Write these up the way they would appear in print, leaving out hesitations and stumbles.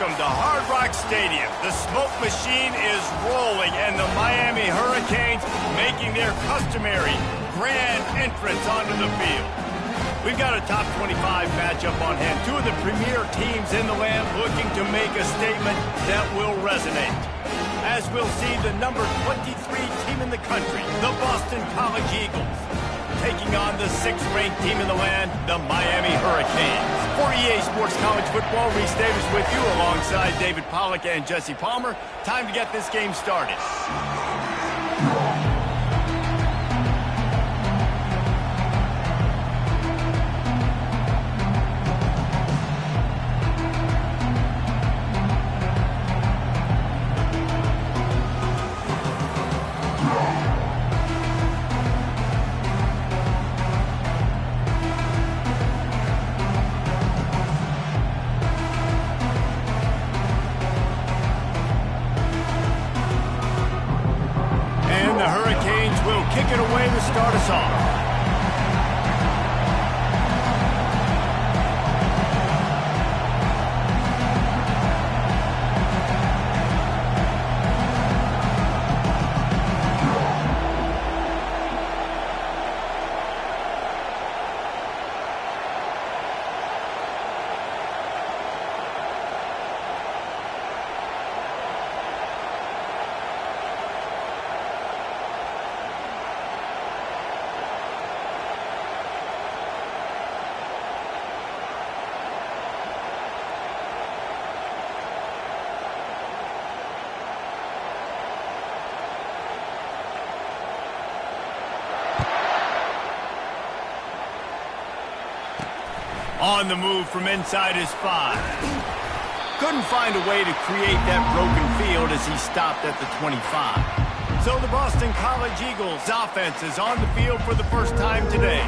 Welcome to Hard Rock Stadium. The smoke machine is rolling, and the Miami Hurricanes making their customary grand entrance onto the field. We've got a top 25 matchup on hand. Two of the premier teams in the land looking to make a statement that will resonate. As we'll see, the number 23 team in the country, the Boston College Eagles, taking on the 6th-ranked team in the land, the Miami Hurricanes. For EA Sports College Football, Reese Davis with you alongside David Pollack and Jesse Palmer. Time to get this game started. Kick it away to start us off. On the move from inside his 5. Couldn't find a way to create that broken field as he stopped at the 25. So the Boston College Eagles offense is on the field for the first time today.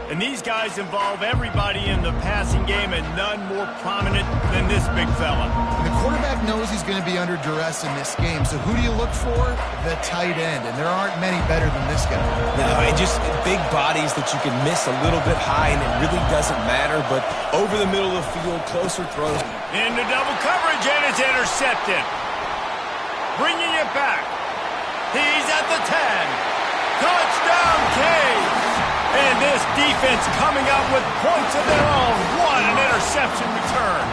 And these guys involve everybody in the passing game, and none more prominent than this big fella. The quarterback knows he's going to be under duress in this game, so who do you look for? The tight end, and there aren't many better than this guy. No, and just big bodies that you can miss a little bit high, and it really doesn't matter, but over the middle of the field, closer throws. Into double coverage, and it's intercepted. Bringing it back. He's at the 10. Touchdown, Canes! And this defense coming up with points of their own. What an interception return.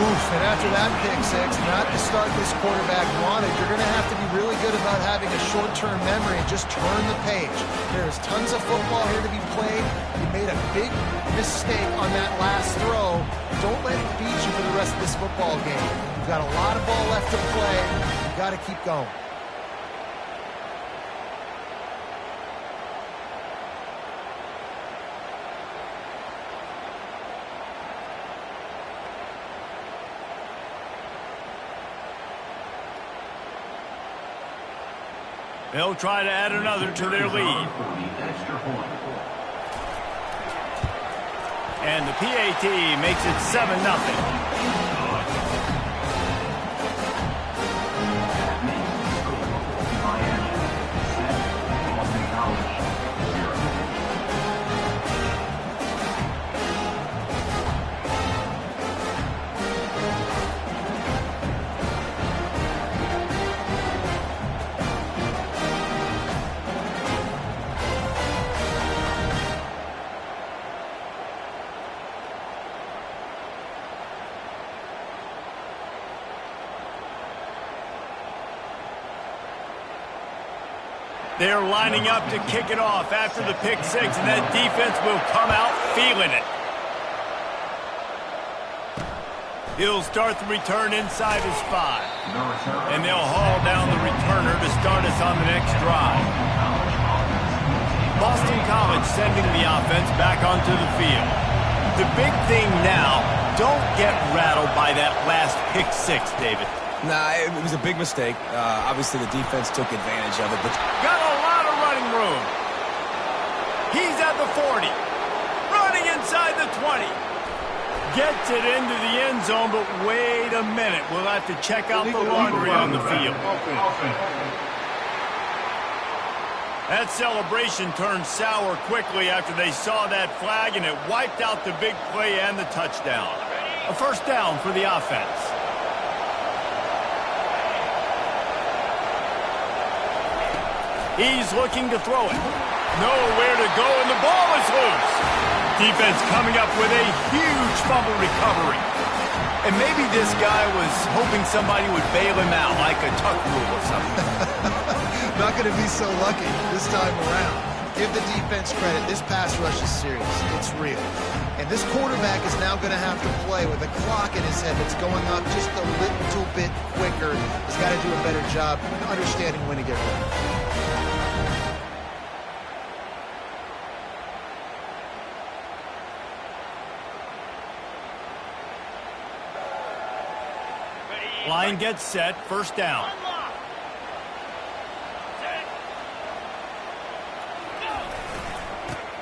Oof, and after that pick six, not the start this quarterback wanted. You're going to have to be really good about having a short-term memory and just turn the page. There's tons of football here to be played. You made a big mistake on that last throw. Don't let it beat you for the rest of this football game. You've got a lot of ball left to play. You've got to keep going. They'll try to add another to their lead. And the PAT makes it 7-0. They're lining up to kick it off after the pick six, and that defense will come out feeling it. He'll start the return inside his 5. And they'll haul down the returner to start us on the next drive. Boston College sending the offense back onto the field. The big thing now, don't get rattled by that last pick six, David. Nah, it was a big mistake. Obviously, the defense took advantage of it, but got a lot of running room. He's at the 40. Running inside the 20. Gets it into the end zone, but wait a minute. We'll have to check out the laundry on the field. That celebration turned sour quickly after they saw that flag, and it wiped out the big play and the touchdown. A first down for the offense. He's looking to throw it. Nowhere to go, and the ball is loose. Defense coming up with a huge fumble recovery. And maybe this guy was hoping somebody would bail him out, like a tuck rule or something. Not going to be so lucky this time around. Give the defense credit. This pass rush is serious. It's real. And this quarterback is now going to have to play with a clock in his head that's going up just a little bit quicker. He's got to do a better job understanding when to get ready. Line gets set, first down.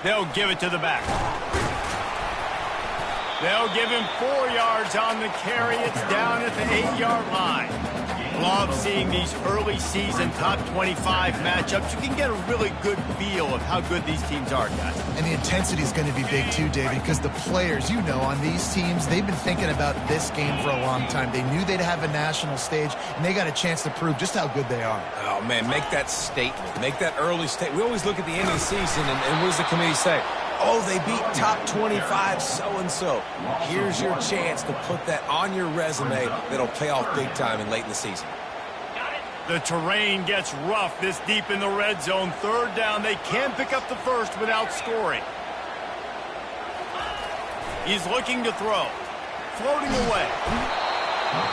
They'll give it to the back. They'll give him 4 yards on the carry. It's down at the 8-yard line. Love seeing these early season top 25 matchups. You can get a really good feel of how good these teams are, guys. And the intensity is going to be big too, David, because the players, you know, on these teams, they've been thinking about this game for a long time. They knew they'd have a national stage, and they got a chance to prove just how good they are. Oh, man, make that statement. Make that early statement. We always look at the end of the season, and what does the committee say? Oh, they beat top 25 so-and-so. Here's your chance to put that on your resume that'll pay off big time and late in the season. The terrain gets rough this deep in the red zone. Third down, they can pick up the first without scoring. He's looking to throw. Floating away.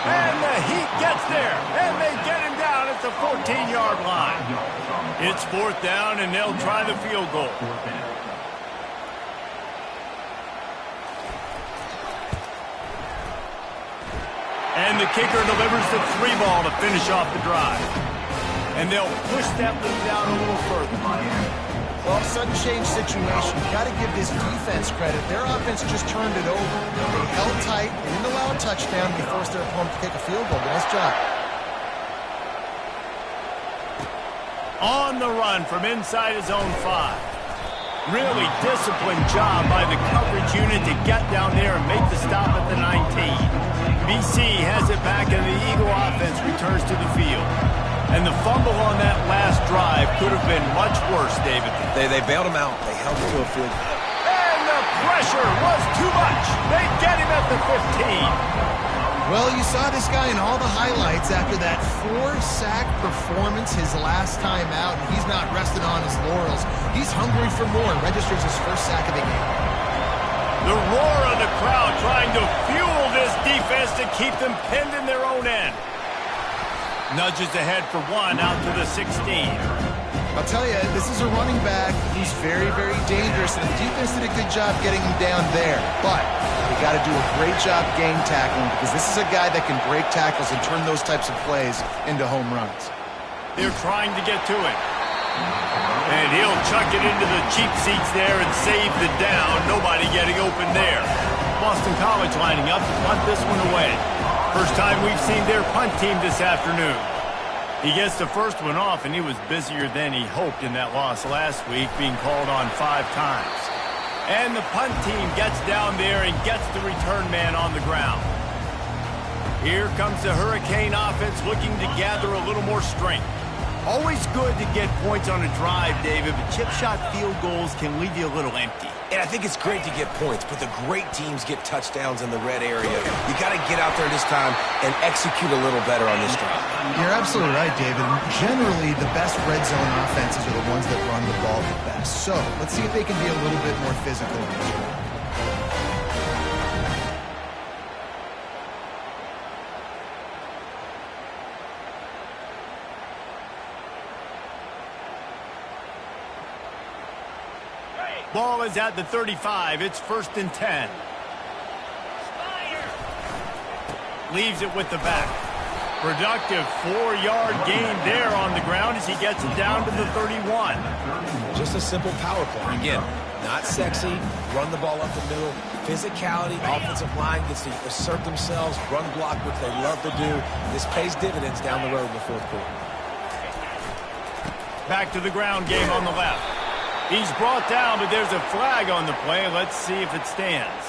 And the heat gets there. And they get him down at the 14-yard line. It's fourth down, and they'll try the field goal. And the kicker delivers the 3-ball to finish off the drive. And they'll push that lead down a little further. Well, sudden change situation. You got to give this defense credit. Their offense just turned it over. They held tight. They didn't allow a touchdown. They forced their opponent to kick a field goal. Nice job. On the run from inside his own 5. Really disciplined job by the coverage unit to get down there and make the stop at the 19. BC has it back, and the Eagle offense returns to the field. And the fumble on that last drive could have been much worse, David. They bailed him out. They held him to a field. And the pressure was too much. They get him at the 15. Well, you saw this guy in all the highlights after that 4-sack performance his last time out, and he's not resting on his laurels. He's hungry for more. Registers his first sack of the game. The roar of the crowd trying to fuel this defense to keep them pinned in their own end. Nudges ahead for 1 out to the 16. I'll tell you, this is a running back. He's very, very dangerous, and the defense did a good job getting him down there. But they got to do a great job game tackling, because this is a guy that can break tackles and turn those types of plays into home runs. They're trying to get to it. And he'll chuck it into the cheap seats there and save the down. Nobody getting open there. Boston College lining up to punt this one away. First time we've seen their punt team this afternoon. He gets the first one off, and he was busier than he hoped in that loss last week, being called on 5 times. And the punt team gets down there and gets the return man on the ground. Here comes the Hurricane offense looking to gather a little more strength. Always good to get points on a drive, David, but chip shot field goals can leave you a little empty. And I think it's great to get points, but the great teams get touchdowns in the red area. You got to get out there this time and execute a little better on this drive. You're absolutely right, David. Generally, the best red zone offenses are the ones that run the ball the best. So let's see if they can be a little bit more physical in this drive. Ball is at the 35. It's 1st and 10. Leaves it with the back. Productive 4-yard gain there on the ground as he gets it down to the 31. Just a simple power play. Again, not sexy. Run the ball up the middle. Physicality. Offensive line gets to assert themselves. Run block, which they love to do. This pays dividends down the road in the 4th quarter. Back to the ground game on the left. He's brought down, but there's a flag on the play. Let's see if it stands.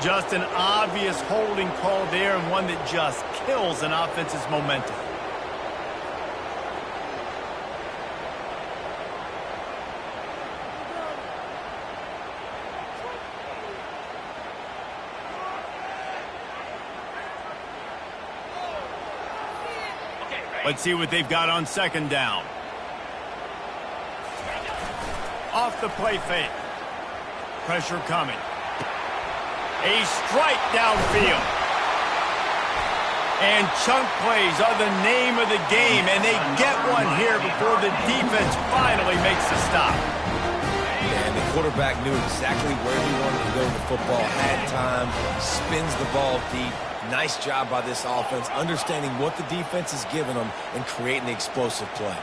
Just an obvious holding call there, and one that just kills an offense's momentum. Let's see what they've got on second down. Off the play fake. Pressure coming. A strike downfield. And chunk plays are the name of the game, and they get one here before the defense finally makes the stop. And the quarterback knew exactly where he wanted to go with the football, had time, spins the ball deep. Nice job by this offense, understanding what the defense is giving them and creating the explosive play.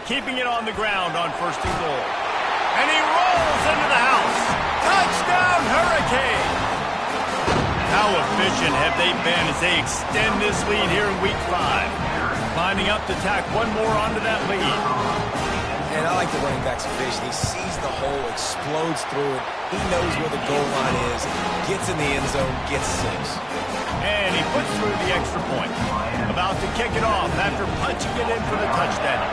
Keeping it on the ground on first and goal. And he rolls into the house. Touchdown, Hurricane! How efficient have they been as they extend this lead here in Week 5? Lining up to tack one more onto that lead. And I like the running back's vision. He sees the hole, explodes through it. He knows where the goal line is, gets in the end zone, gets 6. And he puts through the extra point. About to kick it off after punching it in for the touchdown.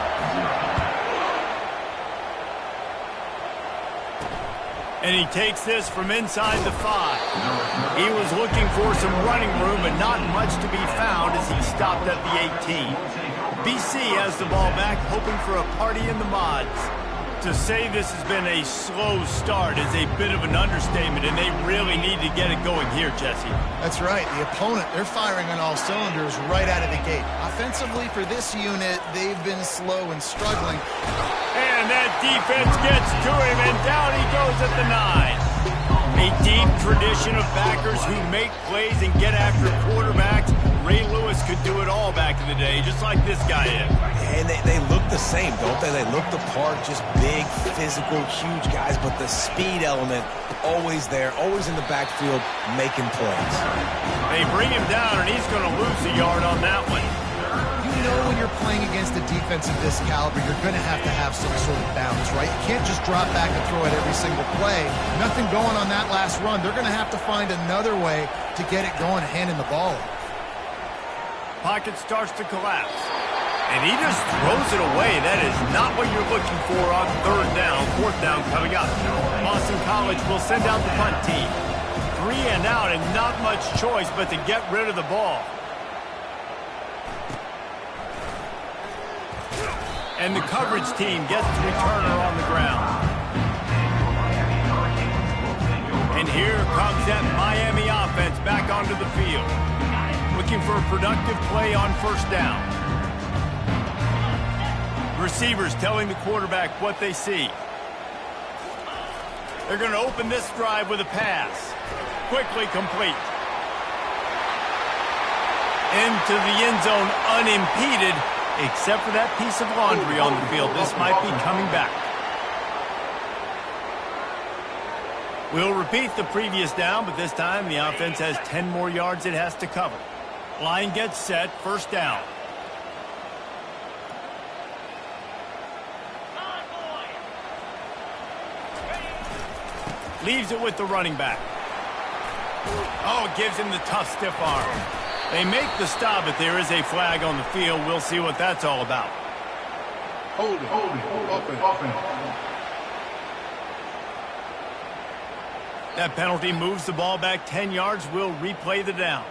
And he takes this from inside the 5. He was looking for some running room, but not much to be found as he stopped at the 18. BC has the ball back, hoping for a party in the mods. To say this has been a slow start is a bit of an understatement, and they really need to get it going here, Jesse. That's right. The opponent, they're firing on all cylinders right out of the gate. Offensively, for this unit, they've been slow and struggling. And that defense gets to him, and down he goes at the 9. A deep tradition of backers who make plays and get after quarterbacks. Ray Lewis could do it all back in the day, just like this guy is. And they look the same, don't they? They look the part, just big, physical, huge guys, but the speed element always there, always in the backfield, making plays. They bring him down, and he's going to lose a yard on that one. You know when you're playing against a defense of this caliber, you're going to have some sort of balance, right? You can't just drop back and throw it every single play. Nothing going on that last run. They're going to have to find another way to get it going, handing the ball. Pocket starts to collapse. And he just throws it away. That is not what you're looking for on third down. Fourth down coming up. Boston College will send out the punt team. 3 and out, and not much choice but to get rid of the ball. And the coverage team gets the returner on the ground. And here comes that Miami offense back onto the field. Looking for a productive play on first down. Receivers telling the quarterback what they see. They're going to open this drive with a pass. Quickly complete. Into the end zone unimpeded, except for that piece of laundry on the field. This might be coming back. We'll repeat the previous down, but this time the offense has 10 more yards it has to cover. Line gets set, first down. Leaves it with the running back. Oh, it gives him the tough, stiff arm. They make the stop, but there is a flag on the field. We'll see what that's all about. Hold it. That penalty moves the ball back 10 yards. We'll replay the down.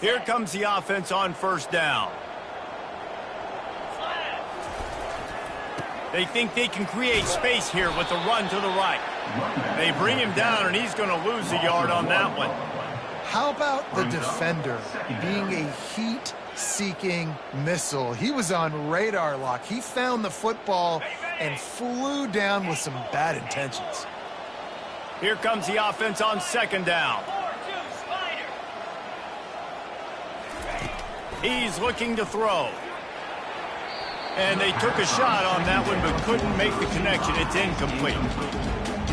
Here comes the offense on first down. They think they can create space here with a run to the right. They bring him down, and he's going to lose a yard on that one. How about the defender being a heat-seeking missile? He was on radar lock. He found the football and flew down with some bad intentions. Here comes the offense on second down. He's looking to throw. And they took a shot on that one but couldn't make the connection. It's incomplete.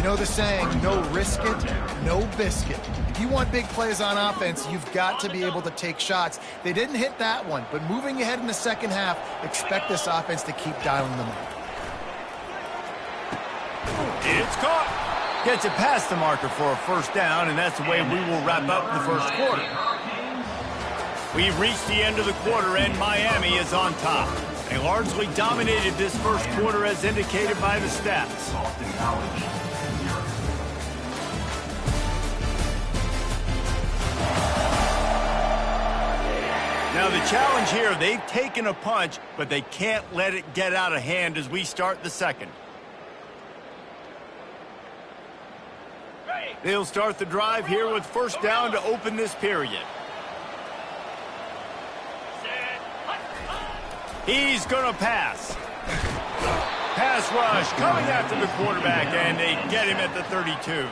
You know the saying, no risk it, no biscuit. If you want big plays on offense, you've got to be able to take shots. They didn't hit that one, but moving ahead in the second half, expect this offense to keep dialing them up. It's caught. Gets it past the marker for a first down, and that's the way we will wrap up the first quarter. We've reached the end of the quarter, and Miami is on top. They largely dominated this first quarter as indicated by the stats. Now the challenge here, they've taken a punch, but they can't let it get out of hand as we start the second. They'll start the drive here with first down to open this period. He's going to pass. Pass rush coming after the quarterback, and they get him at the 32.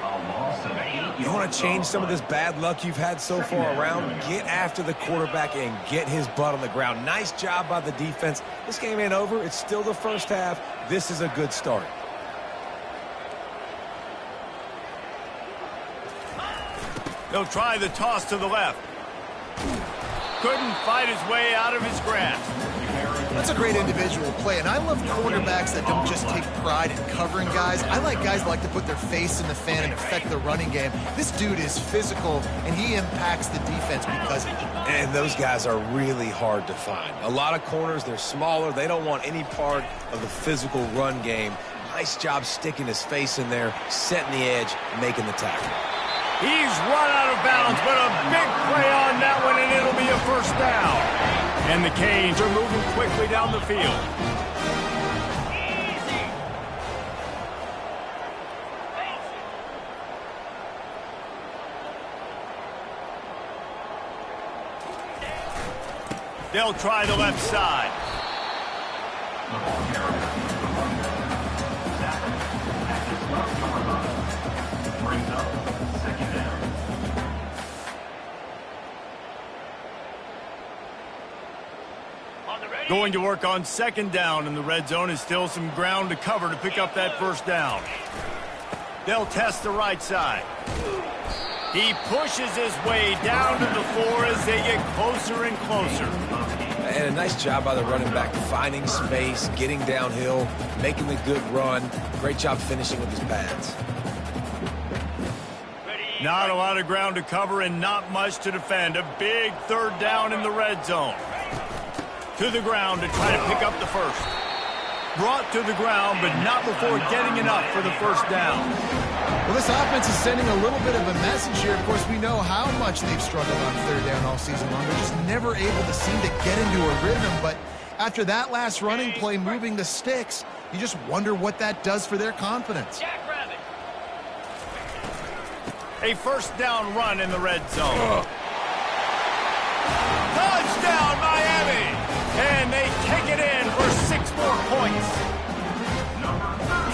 You want to change some of this bad luck you've had so far around? Get after the quarterback and get his butt on the ground. Nice job by the defense. This game ain't over. It's still the first half. This is a good start. They'll try the toss to the left. Couldn't fight his way out of his grasp. That's a great individual play, and I love quarterbacks that don't just take pride in covering guys. I like guys that like to put their face in the fan and affect the running game. This dude is physical, and he impacts the defense because of it. And those guys are really hard to find. A lot of corners, they're smaller. They don't want any part of the physical run game. Nice job sticking his face in there, setting the edge, making the tackle. He's run out of bounds, but a big play on that one, and it'll be a first down. And the Canes are moving quickly down the field. They'll try the left side. Going to work on second down in the red zone is still some ground to cover to pick up that first down. They'll test the right side. He pushes his way down to the floor as they get closer and closer. And a nice job by the running back, finding space, getting downhill, making the good run. Great job finishing with his pads. Not a lot of ground to cover and not much to defend. A big third down in the red zone. To the ground to try to pick up the first. Brought to the ground, but not before getting enough for the first down. Well, this offense is sending a little bit of a message here. Of course, we know how much they've struggled on third down all season long. They're just never able to seem to get into a rhythm. But after that last running play, moving the sticks, you just wonder what that does for their confidence. A first down run in the red zone. Touchdown, Miami! And they take it in for 6 more points.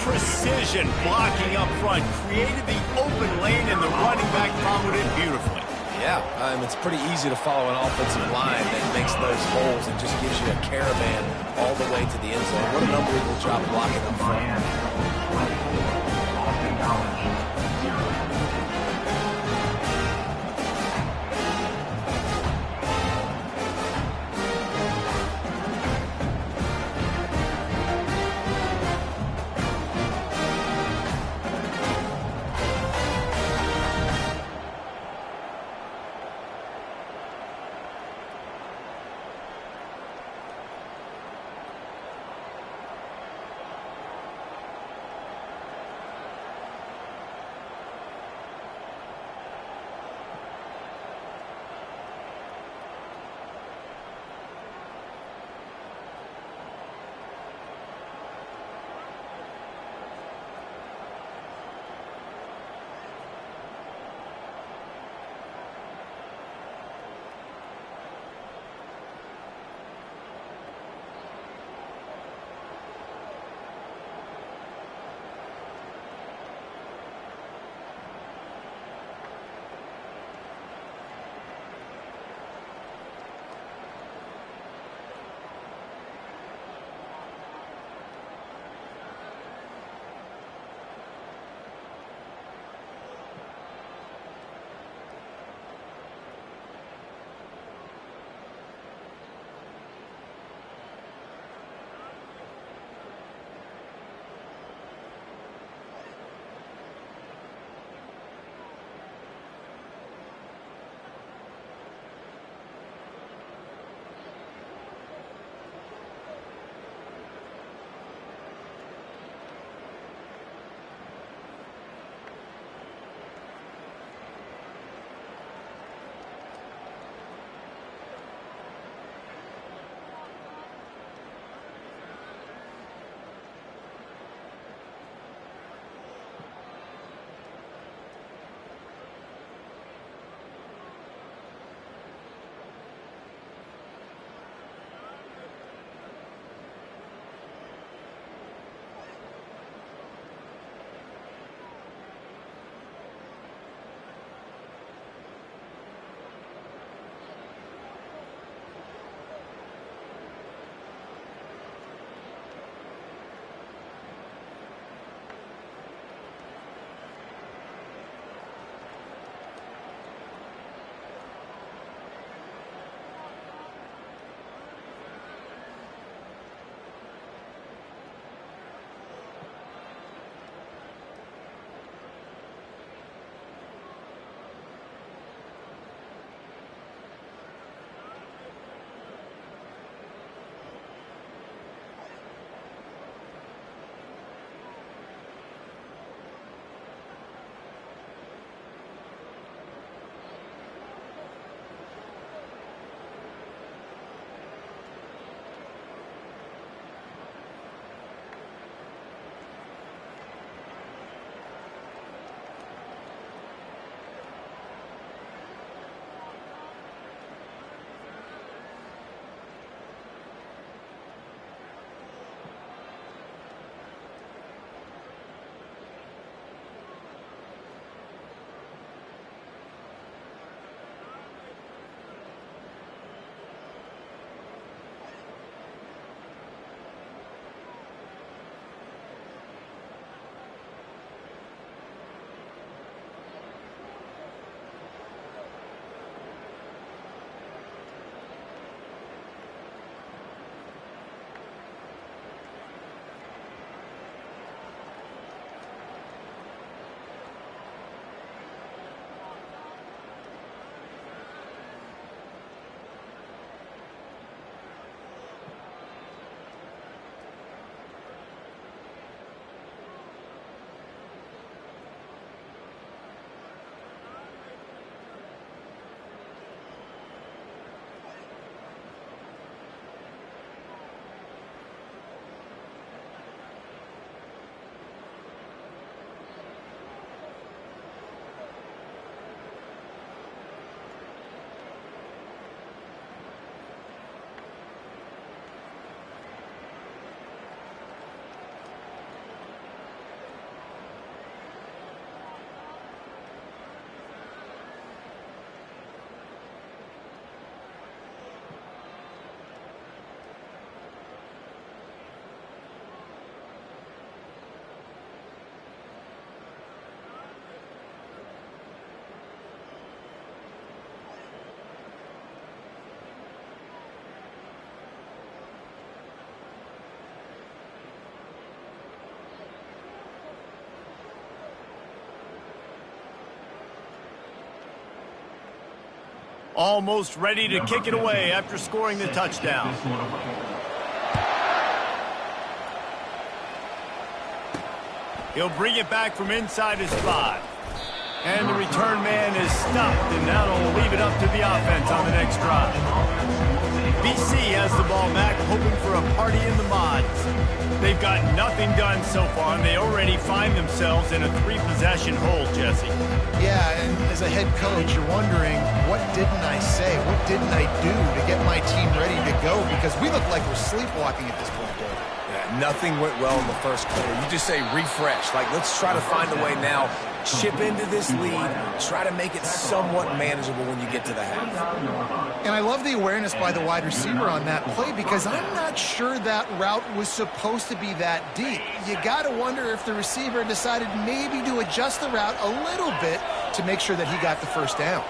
Precision blocking up front created the open lane, and the running back followed it beautifully. Yeah, it's pretty easy to follow an offensive line that makes those holes and just gives you a caravan all the way to the end zone. What an unbelievable job blocking up front. Almost ready to kick it away after scoring the touchdown. He'll bring it back from inside his 5. And the return man is stopped, and now they'll leave it up to the offense on the next drive. BC has the ball back, hoping for a party in the mods. They've got nothing done so far, and they already find themselves in a 3-possession hole, Jesse. Yeah, and as a head coach, you're wondering, what didn't I say? What didn't I do to get my team ready to go? Because we look like we're sleepwalking at this point, Dave. Yeah, nothing went well in the first quarter. You just say refresh. Like, let's try to find a way now. Chip into this lead. Try to make it somewhat manageable when you get to the half. And I love the awareness by the wide receiver on that play because I'm not sure that route was supposed to be that deep. You got to wonder if the receiver decided maybe to adjust the route a little bit to make sure that he got the first down.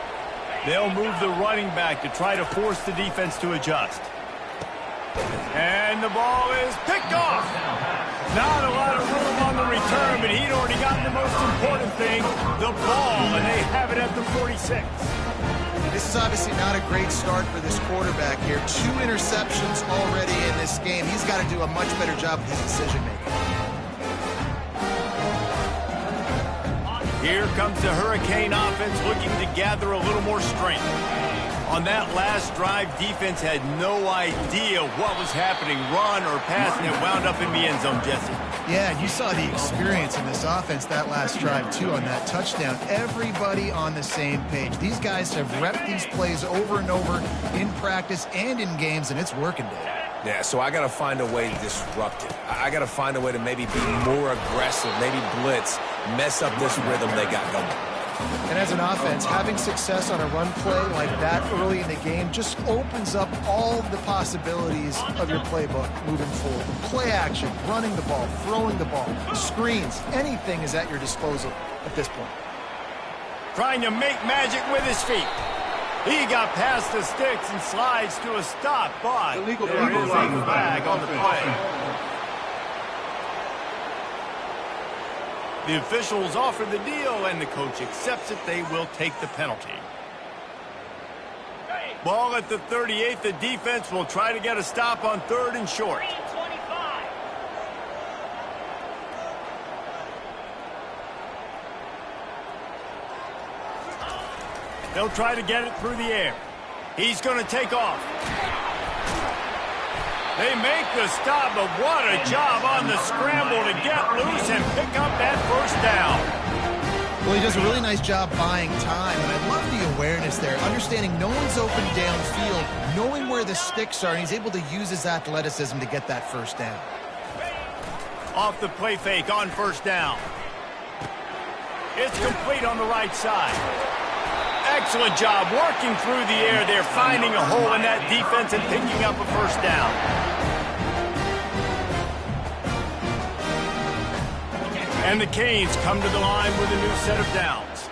They'll move the running back to try to force the defense to adjust. And the ball is picked off. Not a lot of room on the return, but he'd already gotten the most important thing, the ball, and they have it at the 46. This is obviously not a great start for this quarterback here. 2 interceptions already in this game. He's got to do a much better job with his decision-making. Here comes the Hurricane offense looking to gather a little more strength. On that last drive, defense had no idea what was happening, run or pass, and it wound up in the end zone, Jesse. Yeah, you saw the experience in this offense that last drive, too, on that touchdown. Everybody on the same page. These guys have repped these plays over and over in practice and in games, and it's working, Dave. Yeah, so I got to find a way to disrupt it. I got to find a way to maybe be more aggressive, maybe blitz, mess up this rhythm they got going. And as an offense, having success on a run play like that early in the game just opens up all the possibilities of your playbook moving forward. Play action, running the ball, throwing the ball, screens, anything is at your disposal at this point. Trying to make magic with his feet. He got past the sticks and slides to a stop, but there is a flag on the play. The officials offer the deal, and the coach accepts it. They will take the penalty. Ball at the 38. The defense will try to get a stop on 3rd and short. They'll try to get it through the air. He's going to take off. They make the stop, but what a job on the scramble to get loose and pick up that first down. Well, he does a really nice job buying time, and I love the awareness there, understanding no one's open downfield, knowing where the sticks are, and he's able to use his athleticism to get that first down. Off the play fake on first down. It's complete on the right side. Excellent job working through the air there, finding a hole in that defense and picking up a first down. And the Canes come to the line with a new set of downs.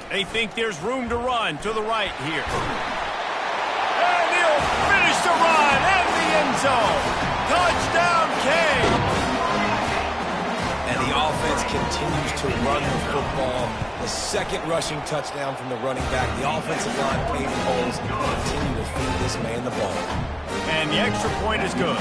They think there's room to run to the right here. And he'll finish the run and the end zone. Touchdown, Canes! And the offense continues to run the football. The second rushing touchdown from the running back. The offensive line paving holes and continue to feed this man the ball. And the extra point is good.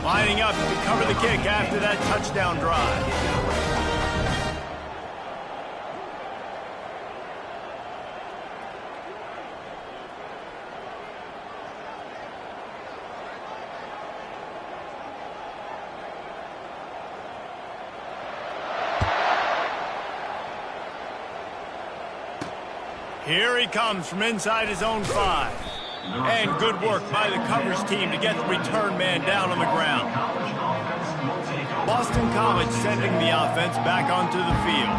Lining up to cover the kick after that touchdown drive. Here he comes from inside his own 5. And good work by the coverage team to get the return man down on the ground. Boston College sending the offense back onto the field.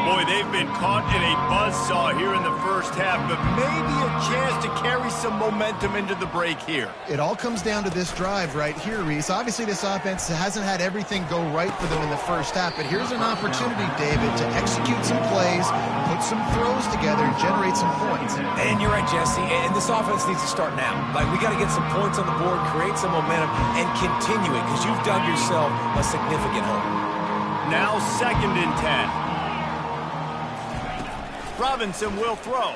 Boy, they've been caught in a buzzsaw here in the first half, but maybe a chance to carry some momentum into the break here. It all comes down to this drive right here, Reese. Obviously, this offense hasn't had everything go right for them in the first half, but here's an opportunity, David, to execute some plays, put some throws together, and generate some points. And you're right, Jesse, and this offense needs to start now. Like, we got to get some points on the board, create some momentum, and continue it, because you've done yourself a significant hole. Now 2nd and 10. Robinson will throw.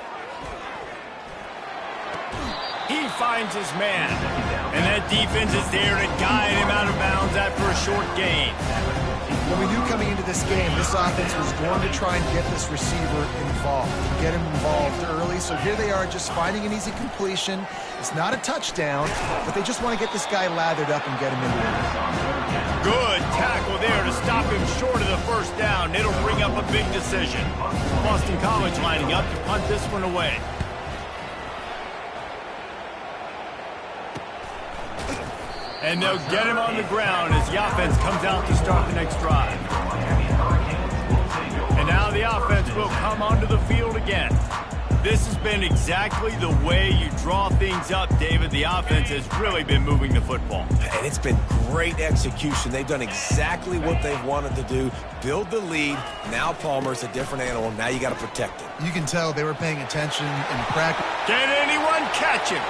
He finds his man. And that defense is there to guide him out of bounds after a short gain. Well, we knew coming into this game, this offense was going to try and get this receiver involved, get him involved early. So here they are just finding an easy completion. It's not a touchdown, but they just want to get this guy lathered up and get him into it. Good tackle there to stop him short of the first down. It'll bring up a big decision. Boston College lining up to punt this one away. And they'll get him on the ground as the offense comes out to start the next drive. And now the offense will come onto the field again. This has been exactly the way you draw things up, David. The offense has really been moving the football. And it's been great execution. They've done exactly what they've wanted to do. Build the lead. Now Palmer's a different animal. Now you got to protect it. You can tell they were paying attention in practice. Can anyone catch him?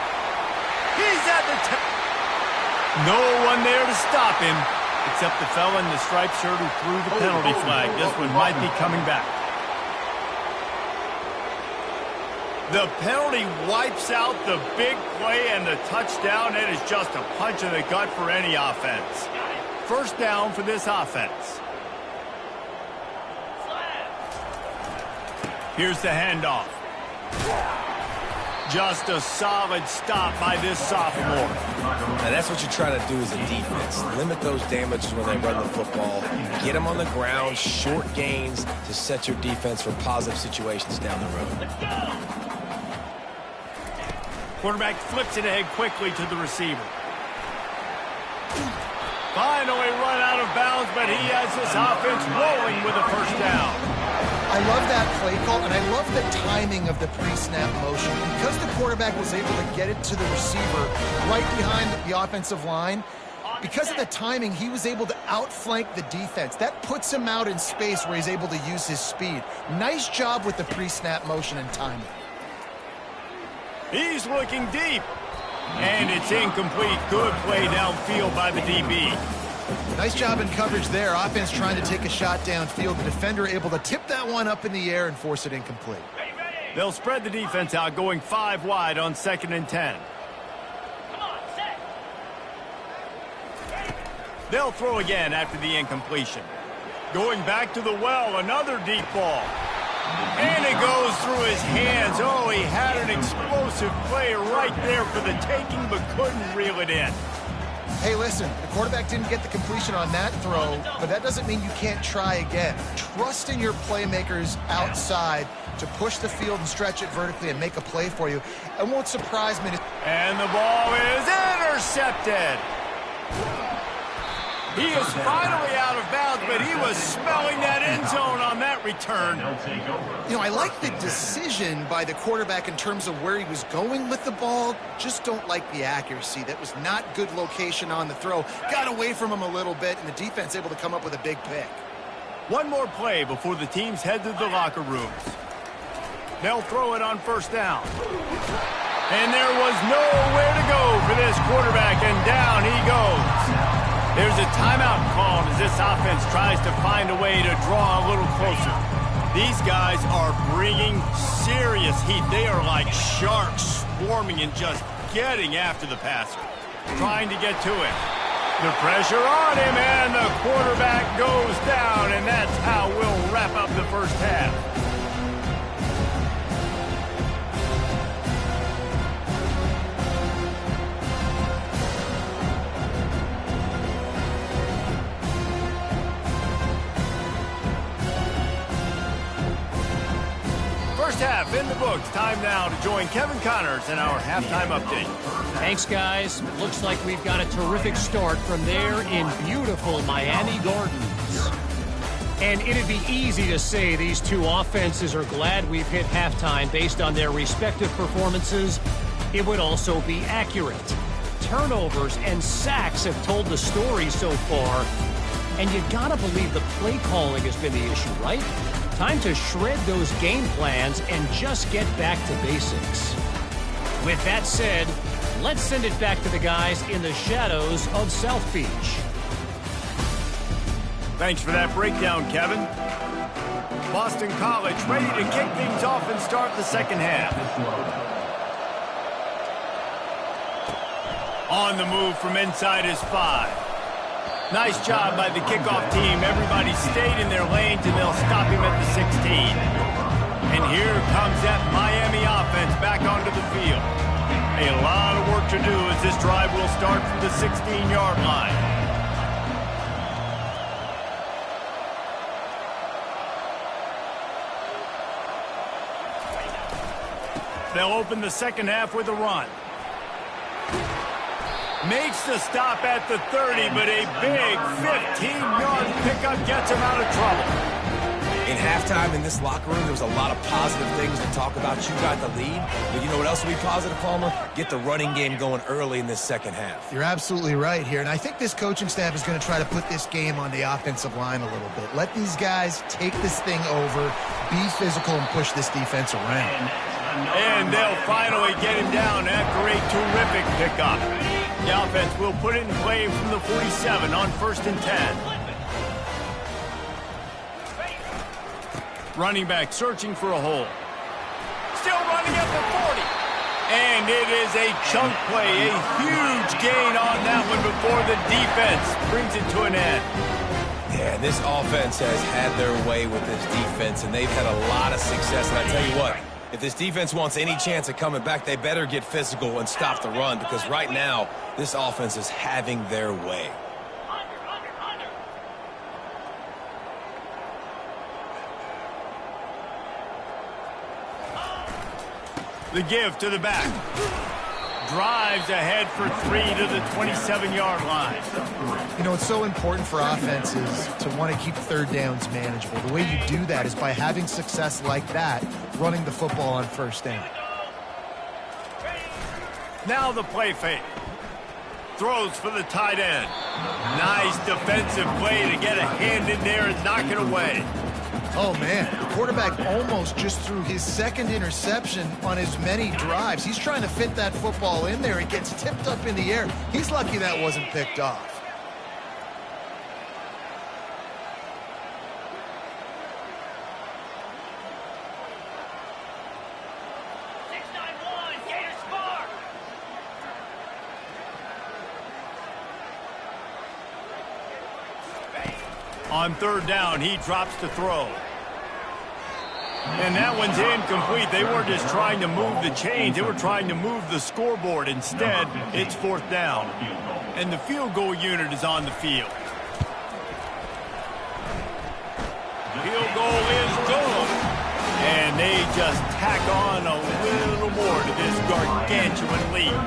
He's at the no one there to stop him, except the fella in the striped shirt who threw the penalty flag. This one might be coming back. The penalty wipes out the big play and the touchdown. It is just a punch in the gut for any offense. First down for this offense. Here's the handoff. Just a solid stop by this sophomore. And that's what you're trying to do as a defense. Limit those damages when they run the football. Get them on the ground, short gains to set your defense for positive situations down the road. Quarterback flips it ahead quickly to the receiver. Finally run out of bounds, but he has this offense rolling with a first down. I love that play call, and I love the timing of the pre-snap motion. Because the quarterback was able to get it to the receiver right behind the offensive line, because of the timing, he was able to outflank the defense. That puts him out in space where he's able to use his speed. Nice job with the pre-snap motion and timing. He's looking deep. And it's incomplete. Good play downfield by the DB. Nice job in coverage there. Offense trying to take a shot downfield. The defender able to tip that one up in the air and force it incomplete. They'll spread the defense out, going 5 wide on 2nd and 10. They'll throw again after the incompletion. Going back to the well, another deep ball. And it goes through his hands. Oh, he had an explosive play right there for the taking, but couldn't reel it in. Hey, listen, the quarterback didn't get the completion on that throw, but that doesn't mean you can't try again. Trust in your playmakers outside to push the field and stretch it vertically and make a play for you. It won't surprise me. And the ball is intercepted. He is finally out of bounds, but he was smelling that end zone on that return. You know, I like the decision by the quarterback in terms of where he was going with the ball. Just don't like the accuracy. That was not good location on the throw. Got away from him a little bit, and the defense able to come up with a big pick. One more play before the teams head to the locker rooms. They'll throw it on first down. And there was nowhere to go for this quarterback, and down he goes. There's a timeout called as this offense tries to find a way to draw a little closer. These guys are bringing serious heat. They are like sharks swarming and just getting after the passer, trying to get to him. The pressure on him, and the quarterback goes down, and that's how we'll wrap up the first half. First half in the books. Time now to join Kevin Connors in our halftime update. Thanks, guys. Looks like we've got a terrific start from there in beautiful Miami Gardens. And it'd be easy to say these two offenses are glad we've hit halftime based on their respective performances. it would also be accurate. Turnovers and sacks have told the story so far. And you gotta believe the play calling has been the issue, right? Time to shred those game plans and just get back to basics. With that said, let's send it back to the guys in the shadows of South Beach. Thanks for that breakdown, Kevin. Boston College ready to kick things off and start the second half. On the move from inside his 5. Nice job by the kickoff team. Everybody stayed in their lanes, and they'll stop him at the 16. And here comes that Miami offense back onto the field. A lot of work to do as this drive will start from the 16-yard line. They'll open the second half with a run. Makes the stop at the 30, but a big 15-yard pickup gets him out of trouble. In halftime in this locker room, there was a lot of positive things to talk about. You got the lead, but you know what else will be positive, Palmer? Get the running game going early in this second half. You're absolutely right here, and I think this coaching staff is going to try to put this game on the offensive line a little bit. Let these guys take this thing over, be physical, and push this defense around. And they'll finally get him down after a terrific pickup. The offense will put it in play from the 47 on 1st and 10. Running back searching for a hole. Still running at the 40. And it is a chunk play, a huge gain on that one before the defense brings it to an end. Yeah, this offense has had their way with this defense, and they've had a lot of success. And I tell you what, if this defense wants any chance of coming back, they better get physical and stop the run, because right now, this offense is having their way. The give to the back. Drives ahead for 3 to the 27-yard line. You know, it's so important for offenses to want to keep third downs manageable. The way you do that is by having success like that, running the football on 1st down. Now the play fake. Throws for the tight end. Nice defensive play to get a hand in there and knock it away. Oh, man, the quarterback almost just threw his 2nd interception on as many drives. He's trying to fit that football in there. It gets tipped up in the air. He's lucky that wasn't picked off. On 3rd down, he drops to throw. And that one's incomplete. They weren't just trying to move the chains. They were trying to move the scoreboard. Instead, it's 4th down. And the field goal unit is on the field. Field goal is good. And they just tack on a little more to this gargantuan lead.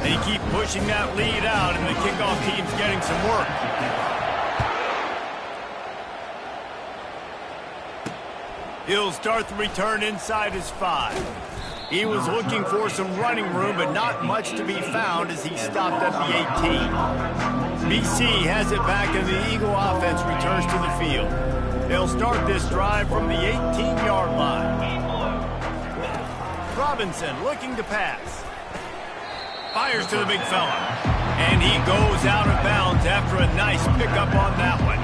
They keep pushing that lead out, and the kickoff team's getting some work. He'll start the return inside his 5. He was looking for some running room, but not much to be found as he stopped at the 18. BC has it back, and the Eagle offense returns to the field. They'll start this drive from the 18-yard line. Robinson looking to pass. Fires to the big fella. And he goes out of bounds after a nice pickup on that one.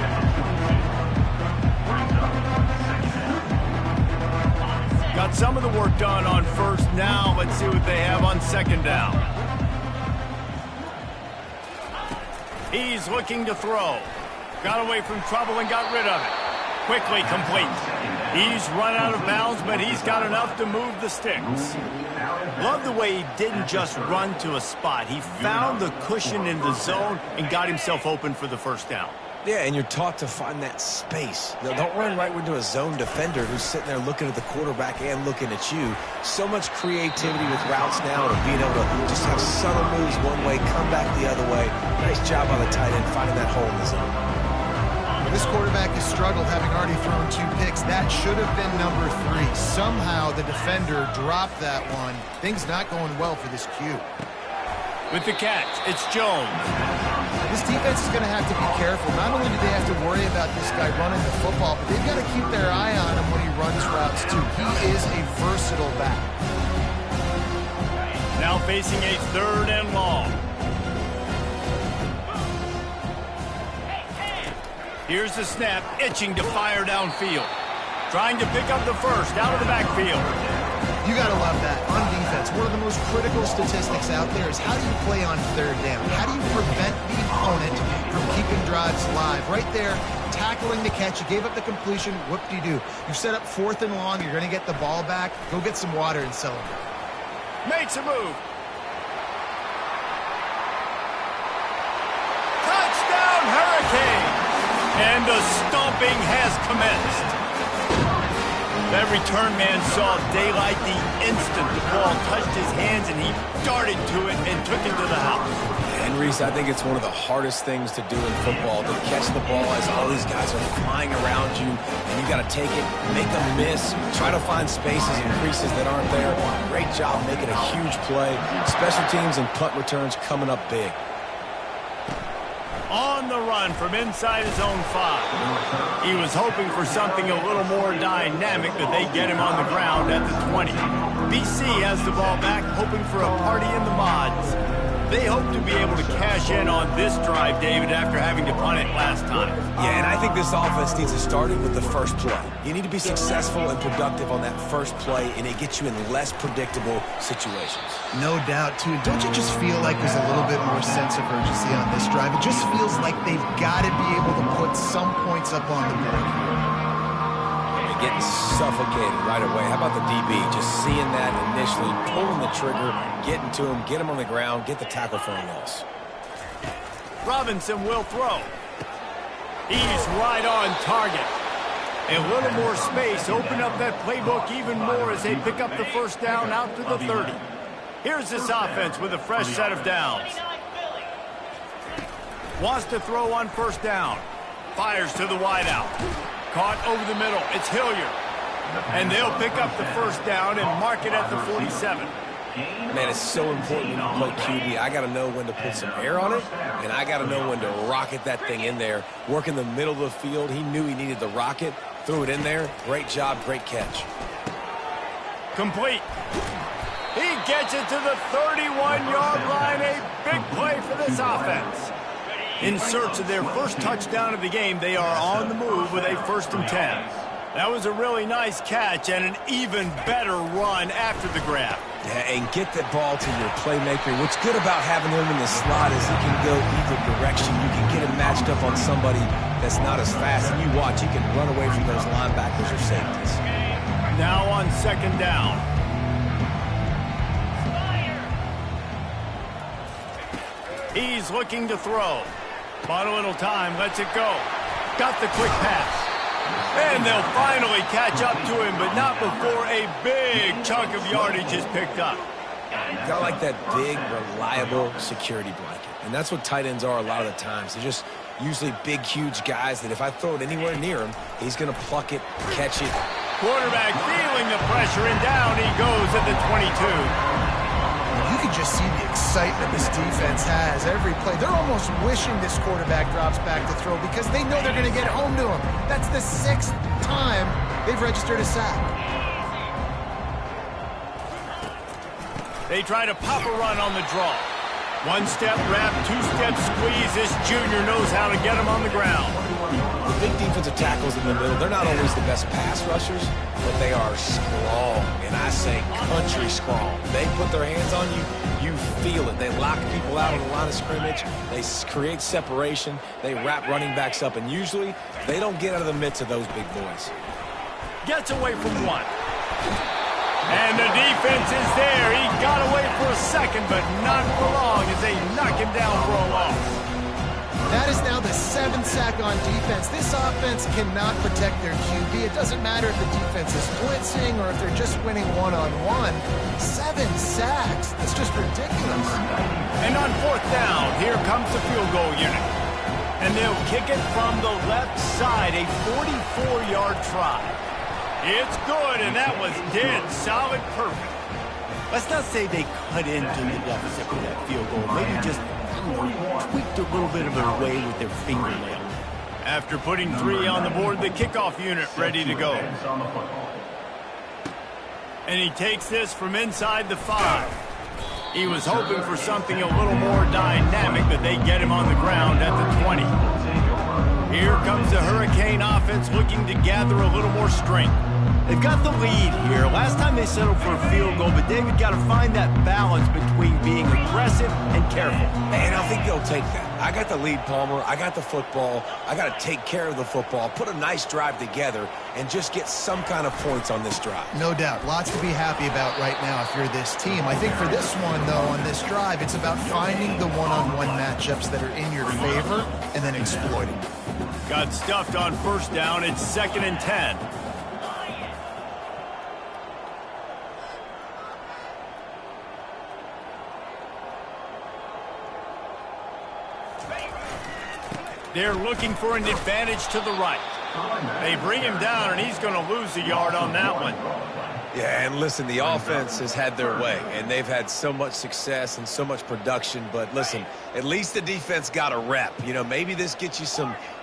Got some of the work done on 1st. Now let's see what they have on 2nd down. He's looking to throw. Got away from trouble and got rid of it. Quickly complete. He's run out of bounds, but he's got enough to move the sticks. Love the way he didn't just run to a spot. He found the cushion in the zone and got himself open for the 1st down. Yeah, and you're taught to find that space. Don't run right into a zone defender who's sitting there looking at the quarterback and looking at you. So much creativity with routes now and being able to just have subtle moves one way, come back the other way. Nice job on the tight end finding that hole in the zone. This quarterback has struggled, having already thrown 2 picks. That should have been number 3. Somehow the defender dropped that one. Things not going well for this Q. With the catch, it's Jones. This defense is going to have to be careful. Not only do they have to worry about this guy running the football, but they've got to keep their eye on him when he runs routes too. He is a versatile back. Now facing a 3rd and long. Here's the snap, itching to fire downfield. Trying to pick up the first out of the backfield. You got to love that. On defense, one of the most critical statistics out there is how do you play on 3rd down? How do you prevent the opponent from keeping drives live? Right there, tackling the catch. You gave up the completion. Whoop-de-doo. You've set up 4th and long. You're going to get the ball back. Go get some water and celebrate. Makes a move. Touchdown, Hurricane! And the stomping has commenced. That return man saw daylight the instant the ball touched his hands, and he darted to it and took it to the house. And Reese, I think it's one of the hardest things to do in football, to catch the ball as all these guys are flying around you, and you got to take it, make a miss, try to find spaces and creases that aren't there. Great job making a huge play. Special teams and punt returns coming up big. On the run from inside his own 5. He was hoping for something a little more dynamic, but they get him on the ground at the 20. BC has the ball back, hoping for a party in the mods. They hope to be able to cash in on this drive, David, after having to punt it last time. Yeah, and I think this offense needs to start it with the first play. You need to be successful and productive on that first play, and it gets you in less predictable situations. No doubt, too. Don't you just feel like there's a little bit more sense of urgency on this drive? It just feels like they've got to be able to put some points up on the board. They're getting suffocated right away. How about the DB? Just seeing that initially, pulling the trigger, getting to him, get him on the ground, get the tackle for a loss. Robinson will throw. He's right on target. A little more space, open up that playbook even more as they pick up the first down out to the 30. Here's this offense with a fresh set of downs. Wants to throw on first down. Fires to the wideout. Caught over the middle. It's Hilliard. And they'll pick up the first down and mark it at the 47. Man, it's so important when you play QB. I got to know when to put some air on it, and I got to know when to rocket that thing in there. Work in the middle of the field. He knew he needed the rocket. Threw it in there. Great job, great catch. Complete. He gets it to the 31-yard line. A big play for this offense. In search of their first touchdown of the game, they are on the move with a 1st and 10. That was a really nice catch and an even better run after the grab. Yeah, and get that ball to your playmaker. What's good about having him in the slot is he can go either direction. You can get him matched up on somebody that's not as fast. And you watch, he can run away from those linebackers or safeties. Now on 2nd down. He's looking to throw. Bought a little time, lets it go. Got the quick pass. And they'll finally catch up to him, but not before a big chunk of yardage is picked up. Got like that big, reliable security blanket. And that's what tight ends are a lot of the times. They're just usually big, huge guys that if I throw it anywhere near him, he's going to pluck it, catch it. Quarterback feeling the pressure, and down he goes at the 22. You can just see the excitement this defense has every play. They're almost wishing this quarterback drops back to throw because they know they're going to get home to him. That's the 6th time they've registered a sack. They try to pop a run on the draw. 1-step wrap, 2-step squeeze. This junior knows how to get him on the ground. The big defensive tackles in the middle, they're not always the best pass rushers, but they are strong, and I say country strong. They put their hands on you, you feel it. They lock people out on the line of scrimmage. They create separation. They wrap running backs up, and usually they don't get out of the midst of those big boys. Gets away from one. And the defense is there. He got away for a second, but not for long as they knock him down for a loss. That is now the 7th sack on defense. This offense cannot protect their QB. It doesn't matter if the defense is blitzing or if they're just winning one-on-one. 7 sacks. That's just ridiculous. And on 4th down, here comes the field goal unit. And they'll kick it from the left side, a 44-yard try. It's good, and that was dead solid perfect. Let's not say they cut into the deficit with that field goal. Maybe just tweaked a little bit of it away with their fingernail. After putting 3 on the board, the kickoff unit ready to go. And he takes this from inside the 5. He was hoping for something a little more dynamic, but they get him on the ground at the 20. Here comes the Hurricane offense looking to gather a little more strength. They've got the lead here. Last time they settled for a field goal, but David got to find that balance between being aggressive and careful. And I think they'll take that. I got the lead, Palmer. I got the football. I got to take care of the football, put a nice drive together, and just get some kind of points on this drive. No doubt. Lots to be happy about right now if you're this team. I think for this one, though, on this drive, it's about finding the one-on-one matchups that are in your favor and then exploiting. Got stuffed on first down. It's 2nd and 10. They're looking for an advantage to the right. They bring him down, and he's going to lose a yard on that one. Yeah, and listen, the offense has had their way, and they've had so much success and so much production. But listen, at least the defense got a rep. You know, maybe this gets you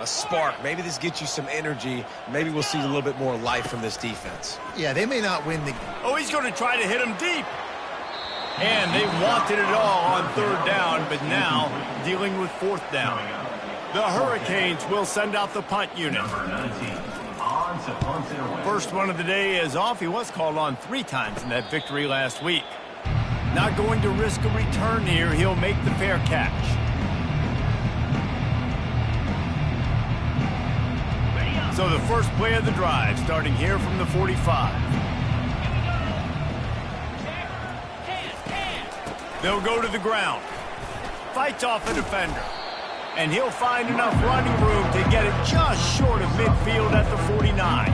a spark. Maybe this gets you some energy. Maybe we'll see a little bit more life from this defense. Yeah, they may not win the... Oh, he's going to try to hit him deep. And they wanted it all on 3rd down, but now dealing with 4th down. The Hurricanes will send out the punt unit. First one of the day is off. He was called on 3 times in that victory last week. Not going to risk a return here. He'll make the fair catch. So the first play of the drive starting here from the 45. They'll go to the ground. Fights off a defender. And he'll find enough running room to get it just short of midfield at the 49.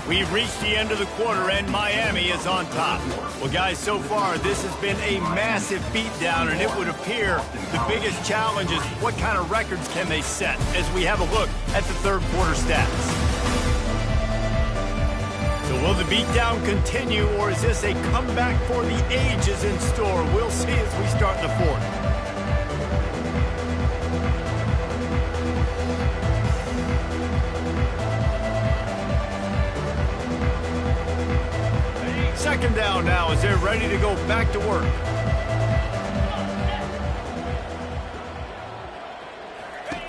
We've reached the end of the quarter, and Miami is on top. Well, guys, so far, this has been a massive beatdown, and it would appear the biggest challenge is what kind of records can they set as we have a look at the 3rd quarter stats. So will the beatdown continue, or is this a comeback for the ages in store? We'll see as we start the 4th. Second down now as they're ready to go back to work.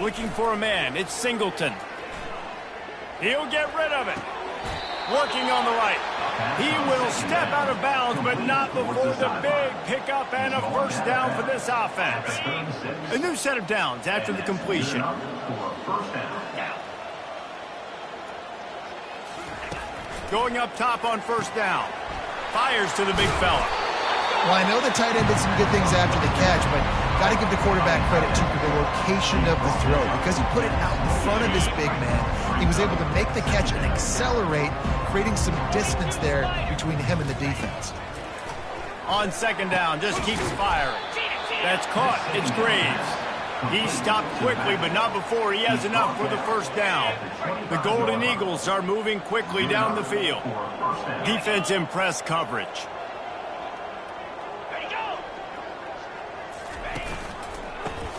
Looking for a man. It's Singleton. He'll get rid of it. Working on the right. He will step out of bounds, but not before the big pickup and a first down for this offense. A new set of downs after the completion. Going up top on first down. Fires to the big fella. Well, I know the tight end did some good things after the catch, but got to give the quarterback credit to the location of the throw. Because he put it out in front of his big man, he was able to make the catch and accelerate, creating some distance there between him and the defense. On second down, just keeps firing. That's caught. It's Graves. He stopped quickly, but not before he has enough for the first down. The Golden Eagles are moving quickly down the field. Defense in press coverage.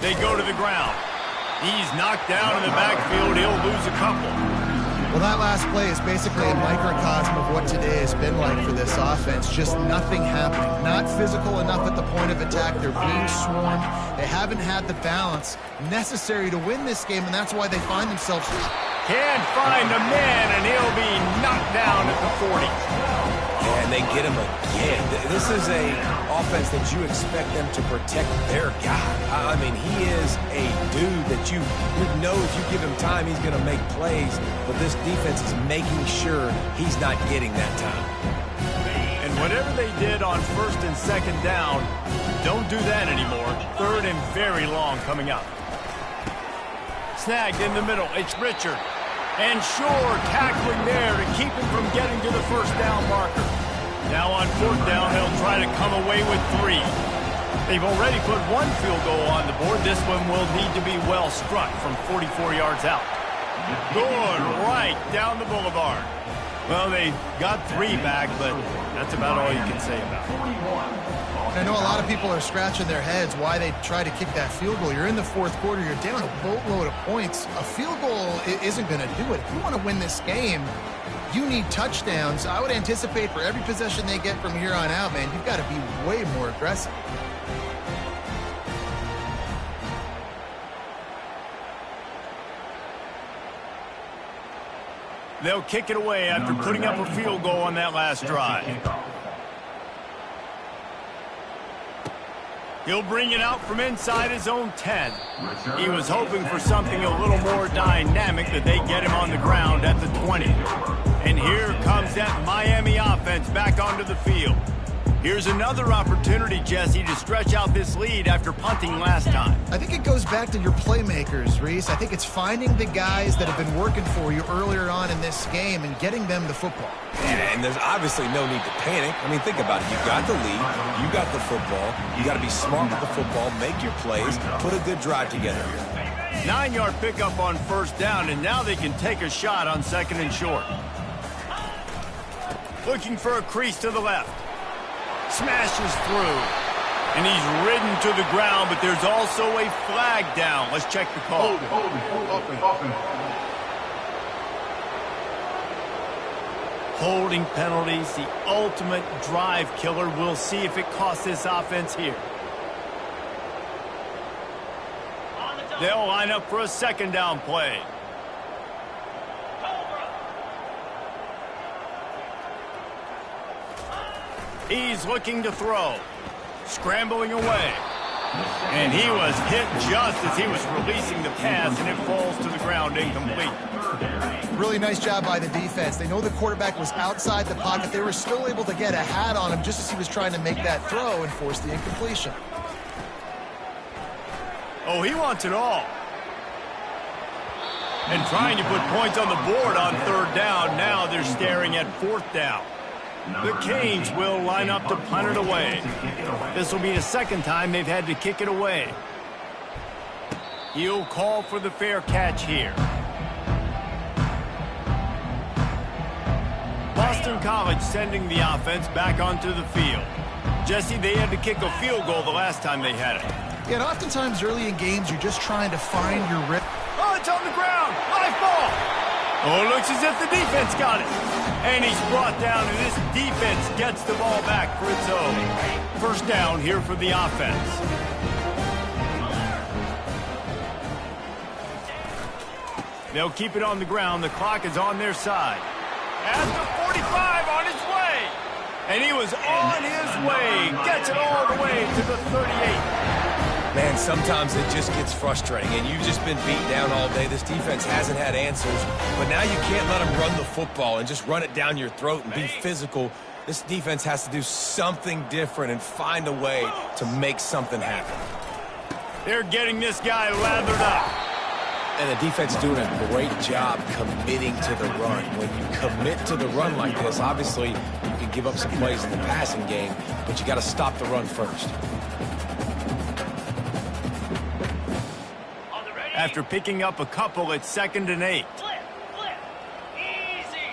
They go to the ground. He's knocked down in the backfield. He'll lose a couple. Well, that last play is basically a microcosm of what today has been like for this offense. Just nothing happening. Not physical enough at the point of attack. They're being swarmed. They haven't had the balance necessary to win this game, and that's why they find themselves... Can't find a man, and he'll be knocked down at the 40. And they get him again. This is a offense that you expect them to protect their guy. I mean, he is a dude that you know if you give him time, he's going to make plays. But this defense is making sure he's not getting that time. And whatever they did on first and second down, don't do that anymore. Third and very long coming up. Snagged in the middle. It's Richard. And sure, tackling there to keep him from getting to the first down marker. Now on fourth down, they'll try to come away with 3. They've already put 1 field goal on the board. This one will need to be well struck from 44 yards out. Good right down the boulevard. Well, they got 3 back, but that's about all you can say about it. I know a lot of people are scratching their heads why they try to kick that field goal. You're in the fourth quarter. You're down a boatload of points. A field goal isn't going to do it. If you want to win this game, you need touchdowns. I would anticipate for every possession they get from here on out, man, you've got to be way more aggressive. They'll kick it away after putting up a field goal on that last drive. He'll bring it out from inside his own 10. He was hoping for something a little more dynamic, that they get him on the ground at the 20. And here comes that Miami offense back onto the field. Here's another opportunity, Jesse, to stretch out this lead after punting last time. I think it goes back to your playmakers, Reese. I think it's finding the guys that have been working for you earlier on in this game and getting them the football. And there's obviously no need to panic. I mean, think about it. You've got the lead. You got the football. You got to be smart with the football, make your plays, put a good drive together. 9-yard pickup on first down, and now they can take a shot on second and short. Looking for a crease to the left. Smashes through. And he's ridden to the ground, but there's also a flag down. Let's check the call. Holding penalties, the ultimate drive killer. We'll see if it costs this offense here. They'll line up for a second down play. He's looking to throw. Scrambling away. And he was hit just as he was releasing the pass, and it falls to the ground incomplete. Really nice job by the defense. They know the quarterback was outside the pocket. They were still able to get a hat on him just as he was trying to make that throw and force the incompletion. Oh, he wants it all. And trying to put points on the board on third down. Now they're staring at fourth down. The Canes will line up to punt it away. This will be the second time they've had to kick it away. He'll call for the fair catch here. Boston College sending the offense back onto the field. Jesse, they had to kick a field goal the last time they had it. Yeah, and oftentimes early in games, you're just trying to find your rhythm. Oh, it's on the ground. Live ball. Oh, it looks as if the defense got it. And he's brought down, and this defense gets the ball back for its own. First down here for the offense. They'll keep it on the ground. The clock is on their side. At the 45, on his way. And he was on his way. Gets it all the way to the 38. Man, sometimes it just gets frustrating, and you've just been beat down all day. This defense hasn't had answers, but now you can't let them run the football and just run it down your throat and be physical. This defense has to do something different and find a way to make something happen. They're getting this guy lathered up. And the defense is doing a great job committing to the run. When you commit to the run like this, obviously you can give up some plays in the passing game, but you got to stop the run first. After picking up a couple, it's 2nd and 8. Easy.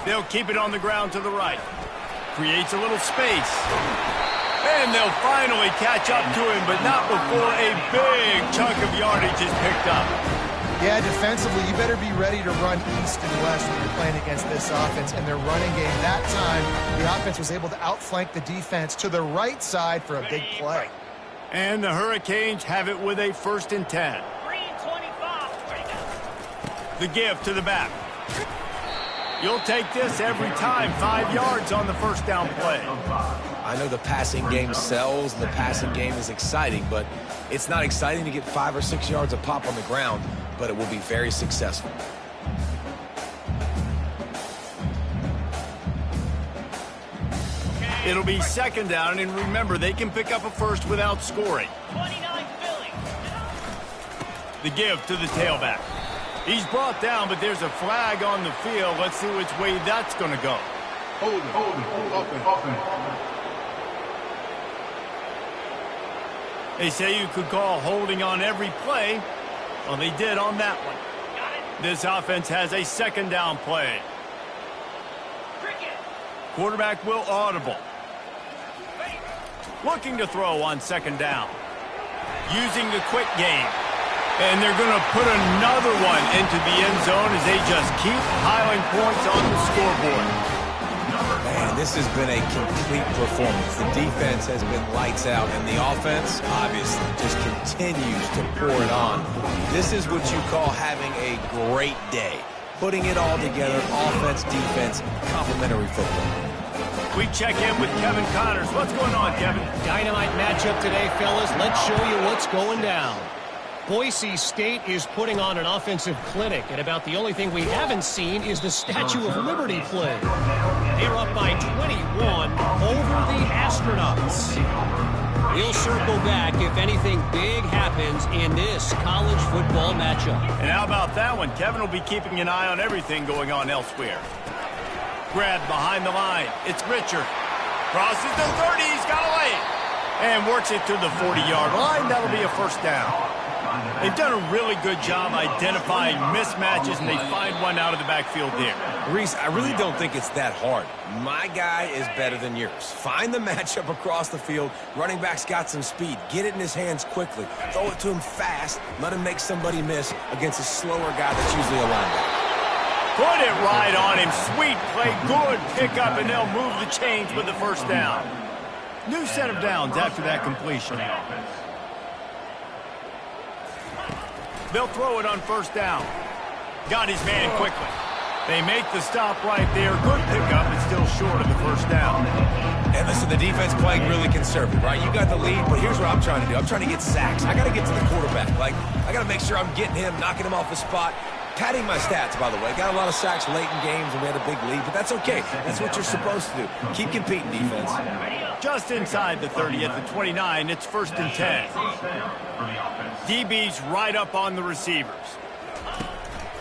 They'll keep it on the ground to the right. Creates a little space. And they'll finally catch up to him, but not before a big chunk of yardage is picked up. Yeah, defensively, you better be ready to run east and west when you're playing against this offense and their running game. That time, the offense was able to outflank the defense to the right side for a big play. And the Hurricanes have it with a 1st and 10. Green 25. The give to the back. You'll take this every time. 5 yards on the first down play. I know the passing game sells and the passing game is exciting, but it's not exciting to get 5 or 6 yards of pop on the ground, but it will be very successful. It'll be 2nd down, and remember, they can pick up a first without scoring. 29 Philly. The give to the tailback. He's brought down, but there's a flag on the field. Let's see which way that's going to go. Hold it, offense. They say you could call holding on every play. Well, they did on that one. This offense has a second down play. Quarterback will audible. Looking to throw on second down. Using the quick game. And they're going to put another one into the end zone as they just keep piling points on the scoreboard. Man, this has been a complete performance. The defense has been lights out, and the offense, obviously, just continues to pour it on. This is what you call having a great day. Putting it all together, offense, defense, complementary football. We check in with Kevin Connors. What's going on, Kevin? Dynamite matchup today, fellas. Let's show you what's going down. Boise State is putting on an offensive clinic, and about the only thing we haven't seen is the Statue of Liberty play. They're up by 21 over the Astronauts. We'll circle back if anything big happens in this college football matchup. And how about that one? Kevin will be keeping an eye on everything going on elsewhere. Grabbed behind the line. It's Richard. Crosses the 30. He's got a lane. And works it to the 40-yard line. That'll be a first down. They've done a really good job identifying mismatches, and they find one out of the backfield there. Reese, I really don't think it's that hard. My guy is better than yours. Find the matchup across the field. Running back's got some speed. Get it in his hands quickly. Throw it to him fast. Let him make somebody miss against a slower guy that's usually a linebacker. Put it right on him. Sweet play. Good pickup, and they'll move the chains with the first down. New set of downs after that completion. They'll throw it on first down. Got his man quickly. They make the stop right there. Good pickup, but still short of the first down. And listen, the defense playing really conservative, right? You got the lead, but here's what I'm trying to do. I'm trying to get sacks. I got to get to the quarterback. I got to make sure I'm getting him, knocking him off the spot. Padding my stats, by the way. Got a lot of sacks late in games, and we had a big lead, but that's okay. That's what you're supposed to do. Keep competing, defense. Just inside the 30 at the 29, it's first and 10. DB's right up on the receivers.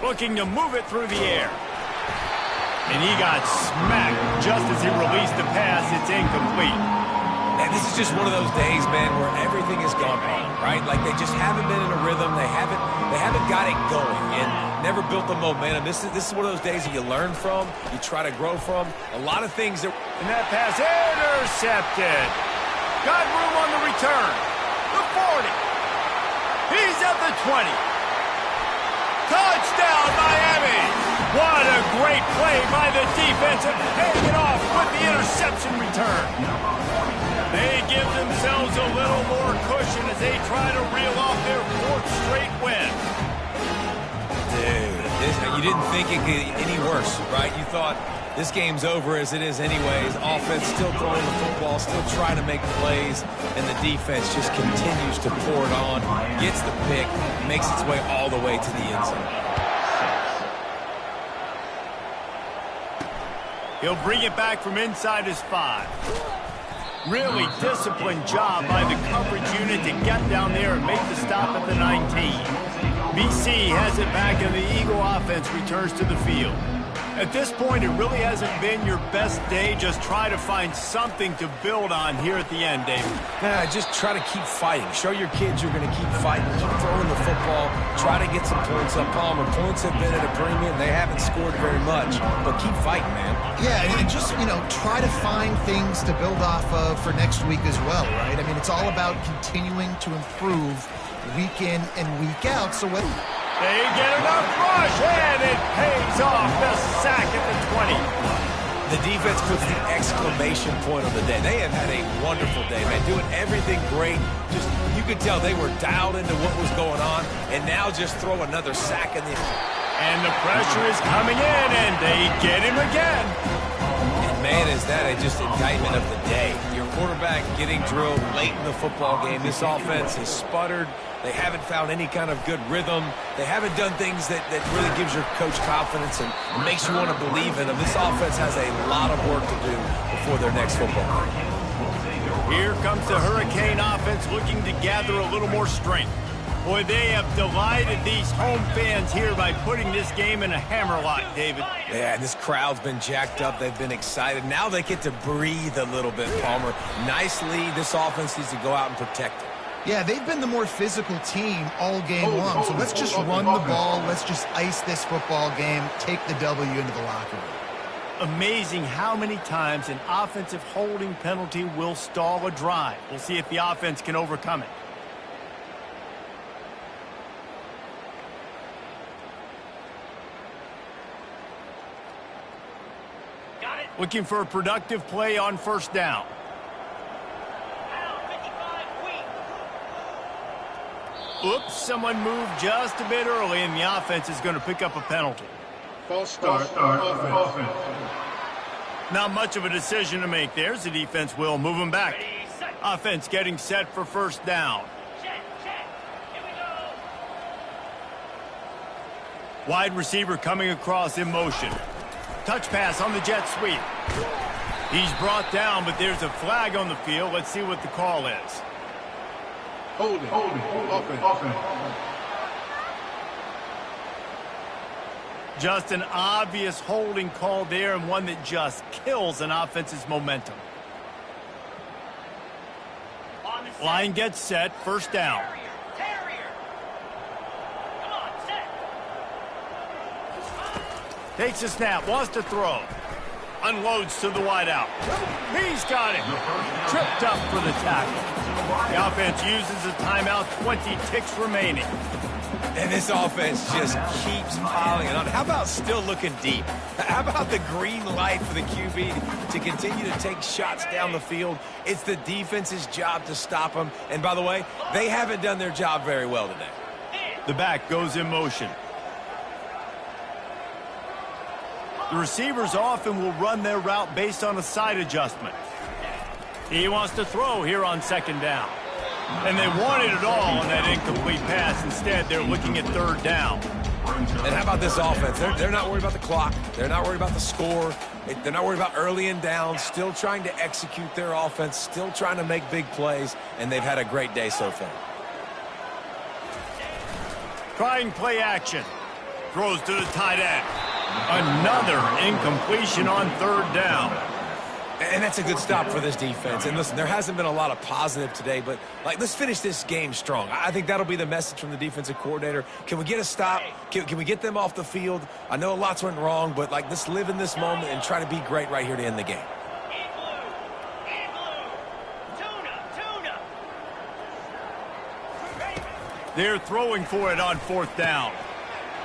Looking to move it through the air. And he got smacked just as he released the pass. It's incomplete. And this is just one of those days, man, where everything has gone wrong, right? Like they just haven't been in a rhythm. They haven't got it going and never built the momentum. This is one of those days that you learn from, you try to grow from. A lot of things that... And that pass intercepted. Got room on the return. The 40. He's at the 20. Touchdown, Miami. What a great play by the defense and paying it off with the interception return. They give themselves a little more cushion as they try to reel off their fourth straight win. Dude, you didn't think it could get any worse, right? You thought this game's over as it is anyways. Offense still throwing the football, still trying to make plays, and the defense just continues to pour it on, gets the pick, makes its way all the way to the end zone. He'll bring it back from inside his 5. Really disciplined job by the coverage unit to get down there and make the stop at the 19. BC has it back, and the Eagle offense returns to the field. At this point, it really hasn't been your best day. Just try to find something to build on here at the end, David. Yeah, just try to keep fighting. Show your kids you're going to keep fighting. Keep throwing the football. Try to get some points up. Palmer, points have been at a premium. They haven't scored very much, but keep fighting, man. Yeah, and just, try to find things to build off of for next week as well, right? I mean, it's all about continuing to improve week in and week out. So what... They get enough rush, and it pays off. The sack at the 20. The defense puts the exclamation point on the day. They have had a wonderful day, man. Doing everything great. Just, you could tell they were dialed into what was going on, and now just throw another sack in the... And the pressure is coming in, and they get him again. And man, is that just indictment of the day. Your quarterback getting drilled late in the football game. This offense has sputtered. They haven't found any kind of good rhythm. They haven't done things that really gives your coach confidence and makes you want to believe in them. This offense has a lot of work to do before their next football game. Here comes the Hurricane offense looking to gather a little more strength. Boy, they have delighted these home fans here by putting this game in a hammerlock, David. Yeah, this crowd's been jacked up. They've been excited. Now they get to breathe a little bit, Palmer. Nice lead. This offense needs to go out and protect it. Yeah, they've been the more physical team all game long. So let's just run the ball. Let's just ice this football game, take the W into the locker room. Amazing how many times an offensive holding penalty will stall a drive. We'll see if the offense can overcome it. Looking for a productive play on first down. Oops, someone moved just a bit early, and the offense is going to pick up a penalty. False start. Offense. Not much of a decision to make. There's the defense will move them back. Offense getting set for first down. Wide receiver coming across in motion. Touch pass on the jet sweep. He's brought down, but there's a flag on the field. Let's see what the call is. Holding. Offense. Just an obvious holding call there, and one that just kills an offense's momentum. Line gets set, first down. Takes a snap, wants to throw. Unloads to the wideout. He's got it. Tripped up for the tackle. The offense uses a timeout, 20 ticks remaining. And this offense just keeps piling it on. How about still looking deep? How about the green light for the QB to continue to take shots down the field? It's the defense's job to stop them. And by the way, they haven't done their job very well today. The back goes in motion. The receivers often will run their route based on a side adjustment. He wants to throw here on second down. And they wanted it all on that incomplete pass. Instead, they're looking at third down. And how about this offense? They're not worried about the clock. They're not worried about the score. They're not worried about early and down. Still trying to execute their offense. Still trying to make big plays. And they've had a great day so far. Trying play action. Throws to the tight end. Another incompletion on third down. And that's a good stop for this defense. And listen, there hasn't been a lot of positive today, but let's finish this game strong. I think that'll be the message from the defensive coordinator. Can we get a stop? Can we get them off the field? I know lots went wrong, but let's live in this moment and try to be great right here to end the game. They're throwing for it on fourth down.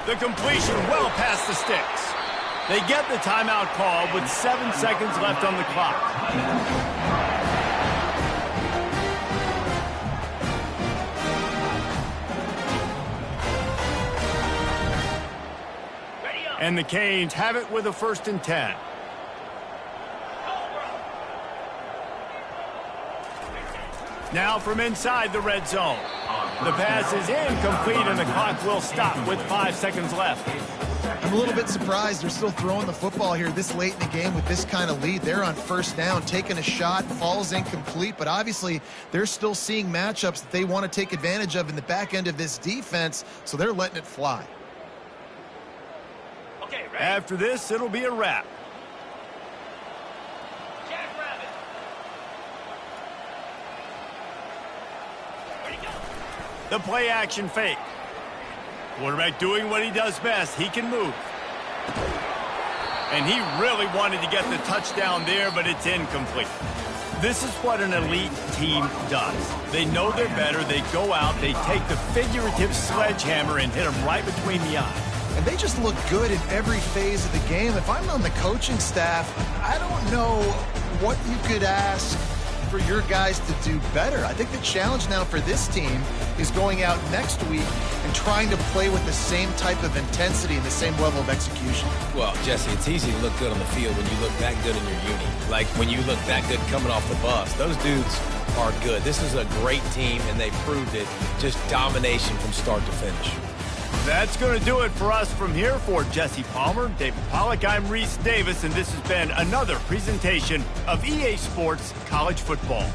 The completion well past the sticks. They get the timeout call with 7 seconds left on the clock. And the Canes have it with a 1st and 10. Now from inside the red zone. The pass is incomplete, and the clock will stop with 5 seconds left. I'm a little bit surprised they're still throwing the football here this late in the game with this kind of lead. They're on first down, taking a shot, falls incomplete, but obviously they're still seeing matchups that they want to take advantage of in the back end of this defense, so they're letting it fly. Okay, after this, it'll be a wrap. The play action fake. Quarterback doing what he does best. He can move. And he really wanted to get the touchdown there, but it's incomplete. This is what an elite team does. They know they're better. They go out. They take the figurative sledgehammer and hit them right between the eyes. And they just look good in every phase of the game. If I'm on the coaching staff, I don't know what you could ask for your guys to do better. I think the challenge now for this team is going out next week and trying to play with the same type of intensity and the same level of execution. Well, Jesse, it's easy to look good on the field when you look that good in your uni. Like when you look that good coming off the bus. Those dudes are good. This is a great team, and they proved it. Just domination from start to finish. That's going to do it for us from here. For Jesse Palmer, David Pollack, I'm Reese Davis, and this has been another presentation of EA Sports College Football.